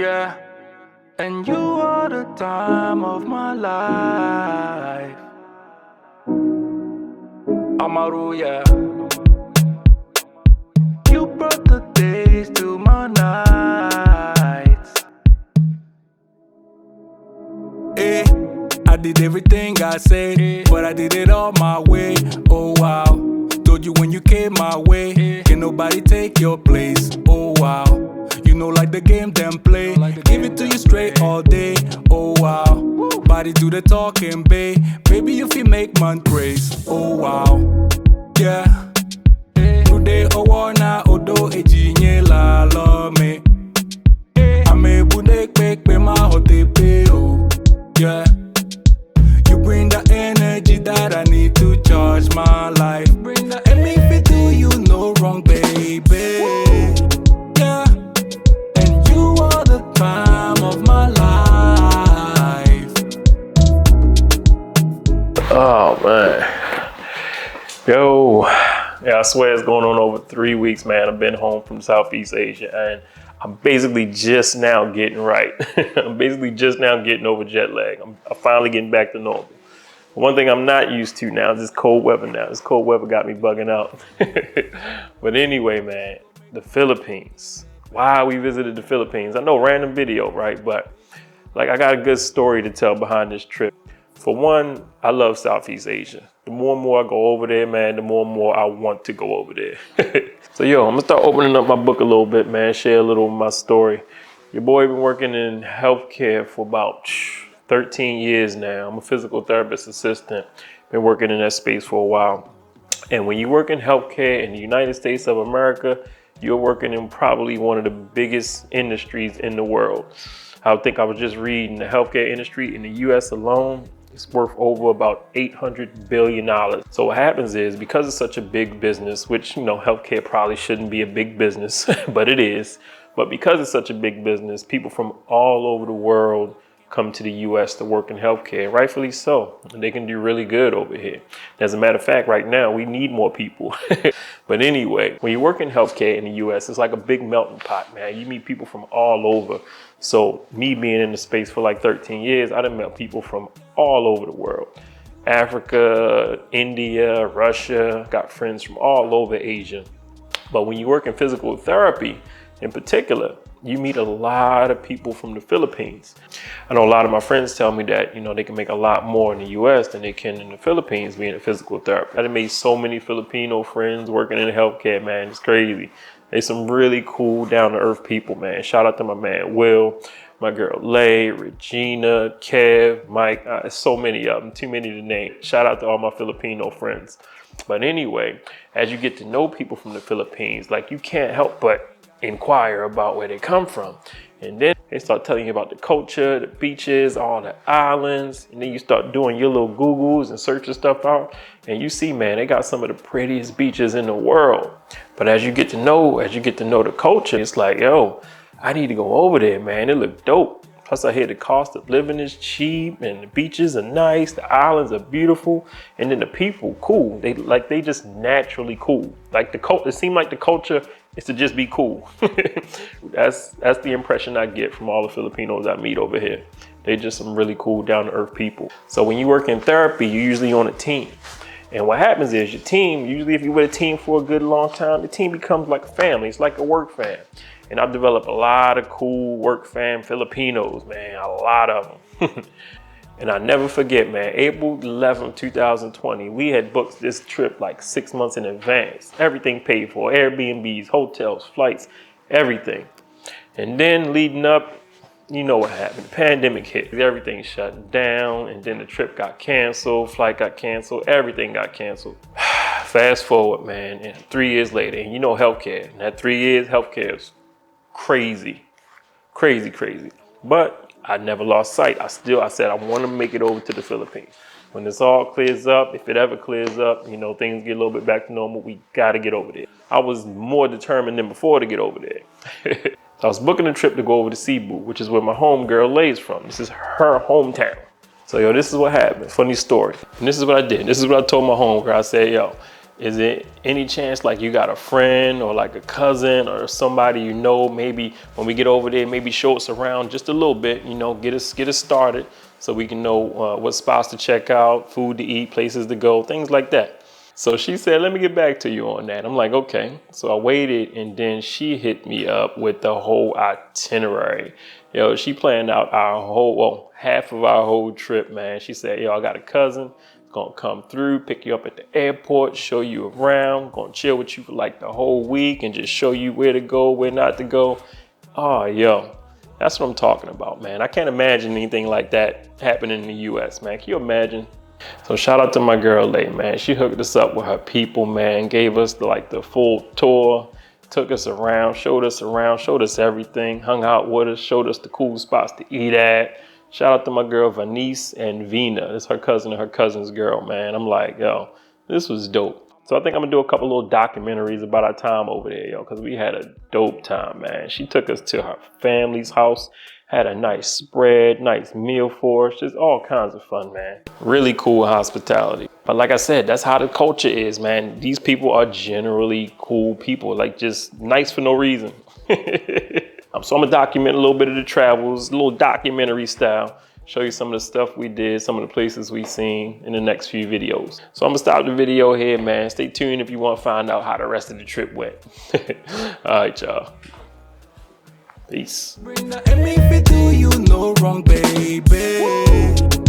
Yeah, and you are the time of my life. Amaru, yeah. You brought the days to my nights. Eh, I did everything I said, but I did it all my way. Oh wow, told you when you came my way, can nobody take your place. Oh wow, you know like the game them play, give it to you straight all day. Oh wow, body do the talking, babe. Baby if you make man praise. Oh wow, yeah. Today oh na odo ejinye la lo me. Ame bude quick be my hotepe oh yeah. You bring the energy that I need to charge my life. And if it do you no wrong, baby. Yeah. And you are the time of my life. Oh man. Yo. Yeah, I swear it's going on over 3 weeks, man. I've been home from Southeast Asia and I'm basically just now getting right. I'm basically just now getting over jet lag. I'm finally getting back to normal. One thing I'm not used to now is this cold weather now. This cold weather got me bugging out. But anyway, man, the Philippines. Why we visited the Philippines? I know, random video, right? But like, I got a good story to tell behind this trip. For one, I love Southeast Asia. The more and more I go over there, man, the more and more I want to go over there. So yo, I'm gonna start opening up my book a little bit, man, share a little of my story. Your boy been working in healthcare for about 13 years now. I'm a physical therapist assistant. Been working in that space for a while. And when you work in healthcare in the United States of America, you're working in probably one of the biggest industries in the world. I think I was just reading the healthcare industry in the US alone, it's worth over about $800 billion. So what happens is, because it's such a big business, which, you know, healthcare probably shouldn't be a big business, but it is. But because it's such a big business, people from all over the world come to the US to work in healthcare, rightfully so. And they can do really good over here. As a matter of fact, right now, we need more people. But anyway, when you work in healthcare in the US, it's like a big melting pot, man. You meet people from all over. So me being in the space for like 13 years, I done met people from all over the world. Africa, India, Russia, got friends from all over Asia. But when you work in physical therapy, in particular, you meet a lot of people from the Philippines. I know a lot of my friends tell me that, you know, they can make a lot more in the US than they can in the Philippines being a physical therapist. I done made so many Filipino friends working in healthcare, man. It's crazy. They some really cool, down-to-earth people, man. Shout out to my man Will, my girl Lay, Regina, Kev, Mike. So many of them, too many to name. Shout out to all my Filipino friends. But anyway, as you get to know people from the Philippines, like, you can't help but inquire about where they come from. And then they start telling you about the culture, the beaches, all the islands. And then you start doing your little Googles and searching stuff out. And you see, man, they got some of the prettiest beaches in the world. But as you get to know the culture, it's like, yo, I need to go over there, man. It look dope. Plus I hear the cost of living is cheap and the beaches are nice. The islands are beautiful. And then the people, cool. They just naturally cool. Like it seemed like the culture is to just be cool. That's the impression I get from all the Filipinos I meet over here. They just some really cool, down-to-earth people. So when you work in therapy, you're usually on a team. And what happens is your team, usually if you're with a team for a good long time, the team becomes like a family. It's like a work fam. And I've developed a lot of cool work fam Filipinos, man, a lot of them. And I never forget, man, April 11, 2020, we had booked this trip like 6 months in advance. Everything paid for, Airbnbs, hotels, flights, everything. And then leading up, you know what happened. The pandemic hit, everything shut down, and then the trip got canceled, flight got canceled, everything got canceled. Fast forward, man, and 3 years later, and you know healthcare. And that 3 years, healthcare is crazy. But I never lost sight. I said I want to make it over to the Philippines. When this all clears up, if it ever clears up, you know, things get a little bit back to normal, we got to get over there. I was more determined than before to get over there. I was booking a trip to go over to Cebu, which is where my homegirl Lay's from. This is her hometown. So, yo, this is what happened. Funny story. And this is what I did. This is what I told my homegirl. I said, yo, Is it any chance like you got a friend or like a cousin or somebody you know, maybe when we get over there, maybe show us around just a little bit, you know, get us started so we can know what spots to check out, food to eat, places to go, things like that. So she said, let me get back to you on that. I'm like, okay. So I waited, and then she hit me up with the whole itinerary. Yo, she planned out our whole, well, half of our whole trip, man. She said, yo, I got a cousin gonna come through, pick you up at the airport, show you around, gonna chill with you for like the whole week and just show you where to go, where not to go. Oh, yo, that's what I'm talking about, man. I can't imagine anything like that happening in the US, man. Can you imagine? So shout out to my girl Lay, man. She hooked us up with her people, man, gave us the full tour, took us around, showed us everything, hung out with us, showed us the cool spots to eat at. Shout out to my girl Vanice and Vina. It's her cousin and her cousin's girl, man. I'm like, yo, this was dope. So I think I'm gonna do a couple little documentaries about our time over there, yo, because we had a dope time, man. She took us to her family's house, had a nice spread, nice meal for us, just all kinds of fun, man. Really cool hospitality. But like I said, that's how the culture is, man. These people are generally cool people, like just nice for no reason. So I'm gonna document a little bit of the travels, a little documentary style, show you some of the stuff we did, some of the places we seen in the next few videos. So I'm gonna stop the video here, man. Stay tuned if you want to find out how the rest of the trip went. All right, y'all. Peace. Bring the M if it do you no wrong, baby.